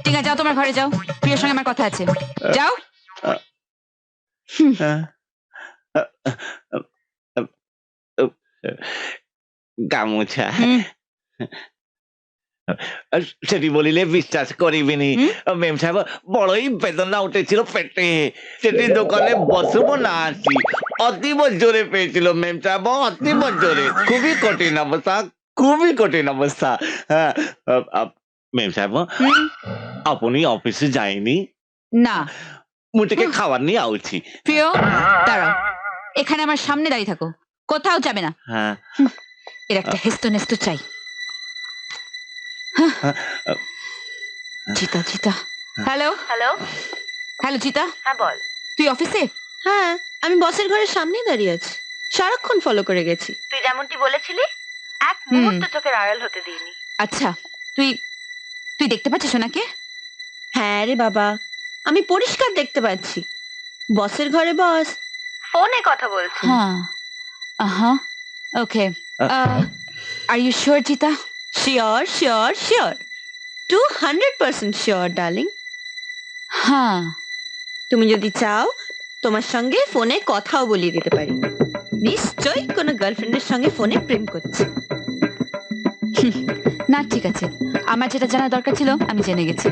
ঠিক আছে, যাও তোমার ঘরে যাও, প্রিয়র সঙ্গে আমার কথা আছে, যাও। গামুছা সেটি বলিলে বিশ্বাস করিবেনি মেম সাহেব, বড়ই বেদনা উঠেছিল পেটে। সেটি দোকানে বসবো না আসি, অতীব জোরে পেয়েছিল মেম সাহেব, অতীব জোরে। খুবই কঠিন অবস্থা, খুবই কঠিন অবস্থা। হ্যাঁ মেম সাহেব, আপনি অফিসে যায়নি? না। মুটিকে খাবার নিয়ে আউছি। প্রিয়, দাঁড়াও, এখানে আমার সামনে দাঁড়িয়ে থাকো, কোথাও যাবে না। হ্যাঁ, এর একটা হেস্ত নেস্ত চাই। চিতা চিতা। হ্যালো হ্যালো, হ্যালো চিতা, হ্যাঁ বল। তুই অফিসে? হ্যাঁ, আমি বসের ঘরের সামনেই দাঁড়িয়ে আছি, সারাক্ষণ ফলো করে গেছি। তুই যেমনটি বলেছিলি, এক মুহূর্ত চোখের আড়াল হতে দিইনি। আচ্ছা, তুই তুই দেখতে পাচ্ছিস ওনাকে? হ্যাঁ রে বাবা, আমি পরিষ্কার দেখতে পাচ্ছি, বসের ঘরে বস ফোনে কথা বলছি। হ্যাঁ, ওকে। আর ইউ শিওর চিতা? Sure sure sure, 200% sure darling. হ্যাঁ। তুমি যদি চাও, তোমার সঙ্গে ফোনে কথাও বলিয়ে দিতে পারি। নিশ্চয়ই কোনো গার্লফ্রেন্ডের সঙ্গে ফোনে প্রেম করছে। না ঠিক আছে, আমার যেটা জানার দরকার ছিল আমি জেনে গেছি।